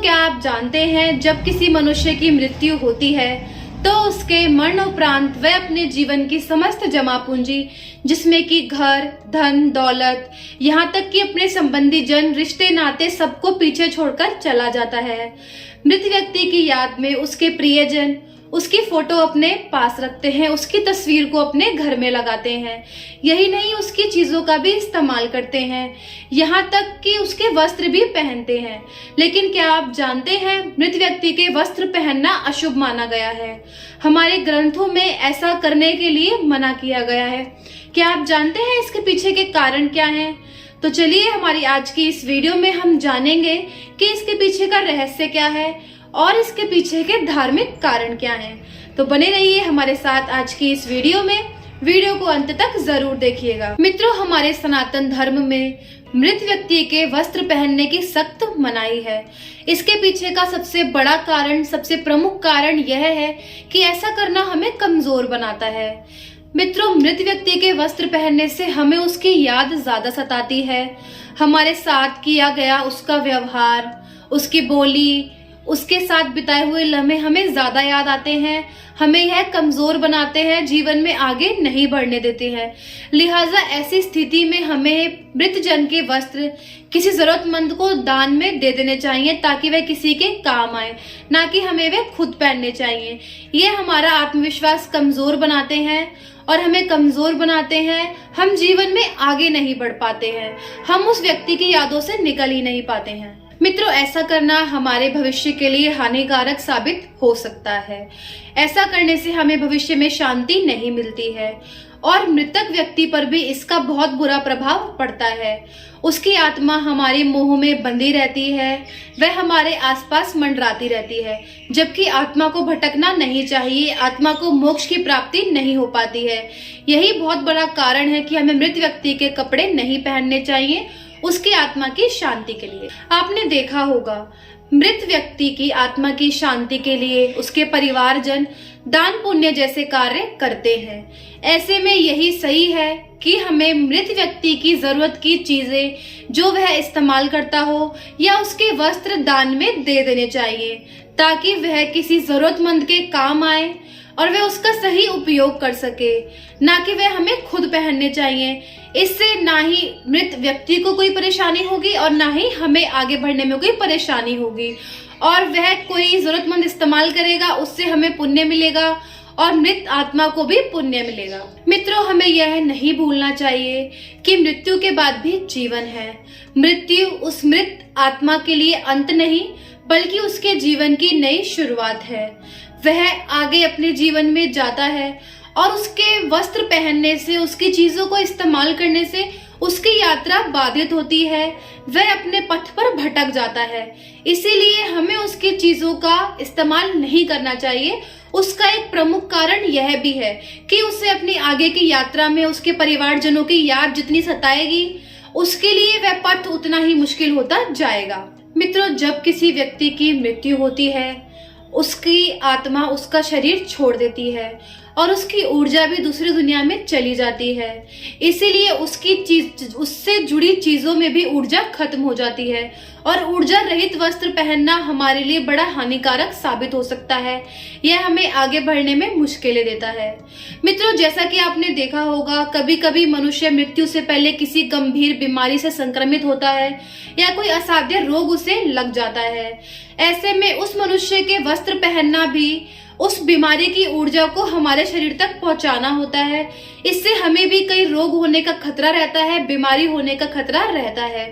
क्या आप जानते हैं जब किसी मनुष्य की मृत्यु होती है तो उसके मरणोपरांत वह अपने जीवन की समस्त जमा पूंजी जिसमें कि घर, धन, दौलत, यहाँ तक कि अपने संबंधी जन, रिश्ते नाते सबको पीछे छोड़कर चला जाता है। मृत व्यक्ति की याद में उसके प्रियजन उसकी फोटो अपने पास रखते हैं, उसकी तस्वीर को अपने घर में लगाते हैं। यही नहीं, उसकी चीजों का भी इस्तेमाल करते हैं, यहाँ तक कि उसके वस्त्र भी पहनते हैं। लेकिन क्या आप जानते हैं मृत व्यक्ति के वस्त्र पहनना अशुभ माना गया है। हमारे ग्रंथों में ऐसा करने के लिए मना किया गया है। क्या आप जानते हैं इसके पीछे के कारण क्या हैं? तो चलिए हमारी आज की इस वीडियो में हम जानेंगे कि इसके पीछे का रहस्य क्या है और इसके पीछे के धार्मिक कारण क्या हैं। तो बने रहिए हमारे साथ आज की इस वीडियो में। वीडियो को अंत तक जरूर देखिएगा। मित्रों, हमारे सनातन धर्म में मृत व्यक्ति के वस्त्र पहनने की सख्त मनाही है। इसके पीछे का सबसे बड़ा कारण, सबसे प्रमुख कारण यह है कि ऐसा करना हमें कमजोर बनाता है। मित्रों, मृत व्यक्ति के वस्त्र पहनने से हमें उसकी याद ज्यादा सताती है। हमारे साथ किया गया उसका व्यवहार, उसकी बोली, उसके साथ बिताए हुए लम्हे हमें ज्यादा याद आते हैं। हमें यह कमजोर बनाते हैं, जीवन में आगे नहीं बढ़ने देते हैं। लिहाजा ऐसी स्थिति में हमें मृत जन के वस्त्र किसी जरूरतमंद को दान में दे देने चाहिए ताकि वह किसी के काम आए, ना कि हमें वे खुद पहनने चाहिए। ये हमारा आत्मविश्वास कमजोर बनाते हैं और हमें कमजोर बनाते हैं। हम जीवन में आगे नहीं बढ़ पाते हैं, हम उस व्यक्ति की यादों से निकल ही नहीं पाते हैं। मित्रों, ऐसा करना हमारे भविष्य के लिए हानिकारक साबित हो सकता है। ऐसा करने से हमें भविष्य में शांति नहीं मिलती है और मृतक व्यक्ति पर भी इसका बहुत बुरा प्रभाव पड़ता है। उसकी आत्मा हमारे मोह में बंधी रहती है, वह हमारे आसपास मंडराती रहती है, जबकि आत्मा को भटकना नहीं चाहिए, आत्मा को मोक्ष की प्राप्ति नहीं हो पाती है। यही बहुत बड़ा कारण है कि हमें मृत व्यक्ति के कपड़े नहीं पहनने चाहिए उसकी आत्मा की शांति के लिए। आपने देखा होगा मृत व्यक्ति की आत्मा की शांति के लिए उसके परिवारजन दान पुण्य जैसे कार्य करते हैं। ऐसे में यही सही है कि हमें मृत व्यक्ति की जरूरत की चीजें जो वह इस्तेमाल करता हो या उसके वस्त्र दान में दे देने चाहिए ताकि वह किसी जरूरतमंद के काम आए और वह उसका सही उपयोग कर सके, ना कि वह हमें खुद पहनने चाहिए। इससे ना ही मृत व्यक्ति को कोई परेशानी होगी और ना ही हमें आगे बढ़ने में कोई परेशानी होगी, और वह कोई जरूरतमंद इस्तेमाल करेगा, उससे हमें पुण्य मिलेगा और मृत आत्मा को भी पुण्य मिलेगा। मित्रों, हमें यह नहीं भूलना चाहिए कि मृत्यु के बाद भी जीवन है। मृत्यु उस मृत आत्मा के लिए अंत नहीं बल्कि उसके जीवन की नई शुरुआत है। वह आगे अपने जीवन में जाता है और उसके वस्त्र पहनने से, उसकी चीजों को इस्तेमाल करने से उसकी यात्रा बाधित होती है, वह अपने पथ पर भटक जाता है। इसीलिए हमें उसकी चीजों का इस्तेमाल नहीं करना चाहिए। उसका एक प्रमुख कारण यह भी है कि उसे अपनी आगे की यात्रा में उसके परिवारजनों की याद जितनी सताएगी उसके लिए वह पथ उतना ही मुश्किल होता जाएगा। मित्रों, जब किसी व्यक्ति की मृत्यु होती है उसकी आत्मा उसका शरीर छोड़ देती है और उसकी ऊर्जा भी दूसरी दुनिया में चली जाती है। इसीलिए उससे जुड़ी चीजों में भी ऊर्जा खत्म हो जाती है और ऊर्जा रहित वस्त्र पहनना हमारे लिए बड़ा हानिकारक साबित हो सकता है। यह हमें आगे बढ़ने में मुश्किलें देता है। मित्रों, जैसा कि आपने देखा होगा कभी कभी मनुष्य मृत्यु से पहले किसी गंभीर बीमारी से संक्रमित होता है या कोई असाध्य रोग उसे लग जाता है। ऐसे में उस मनुष्य के वस्त्र पहनना भी उस बीमारी की ऊर्जा को हमारे शरीर तक पहुंचाना होता है। इससे हमें भी कई रोग होने का खतरा रहता है, बीमारी होने का खतरा रहता है।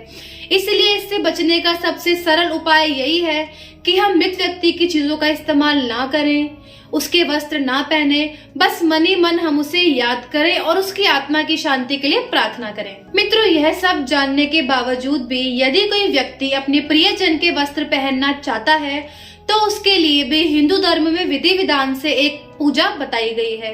इसलिए इससे बचने का सबसे सरल उपाय यही है कि हम मृत व्यक्ति की चीजों का इस्तेमाल ना करें, उसके वस्त्र ना पहने, बस मन ही मन हम उसे याद करें और उसकी आत्मा की शांति के लिए प्रार्थना करें। मित्रों, यह सब जानने के बावजूद भी यदि कोई व्यक्ति अपने प्रियजन के वस्त्र पहनना चाहता है तो उसके लिए भी हिंदू धर्म में विधि विधान से एक पूजा बताई गई है।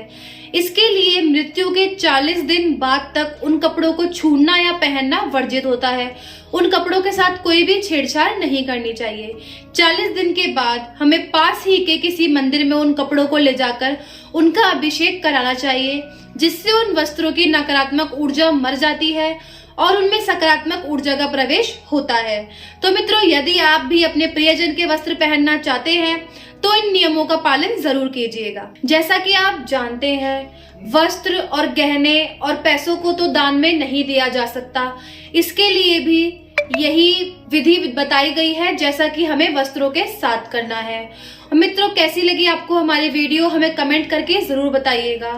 इसके लिए मृत्यु के 40 दिन बाद तक उन कपड़ों को छूना या पहनना वर्जित होता है। उन कपड़ों के साथ कोई भी छेड़छाड़ नहीं करनी चाहिए। 40 दिन के बाद हमें पास ही के किसी मंदिर में उन कपड़ों को ले जाकर उनका अभिषेक कराना चाहिए, जिससे उन वस्त्रों की नकारात्मक ऊर्जा मर जाती है और उनमें सकारात्मक ऊर्जा का प्रवेश होता है। तो मित्रों, यदि आप भी अपने प्रियजन के वस्त्र पहनना चाहते हैं तो इन नियमों का पालन जरूर कीजिएगा। जैसा कि आप जानते हैं, वस्त्र और गहने और पैसों को तो दान में नहीं दिया जा सकता। इसके लिए भी यही विधि बताई गई है, जैसा कि हमें वस्त्रों के साथ करना है। मित्रों, कैसी लगी आपको हमारी वीडियो, हमें कमेंट करके जरूर बताइएगा।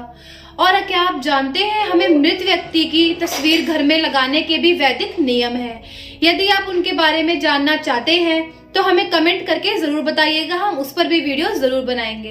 और क्या आप जानते हैं, हमें मृत व्यक्ति की तस्वीर घर में लगाने के भी वैदिक नियम है। यदि आप उनके बारे में जानना चाहते हैं तो हमें कमेंट करके जरूर बताइएगा, हम उस पर भी वीडियो जरूर बनाएंगे।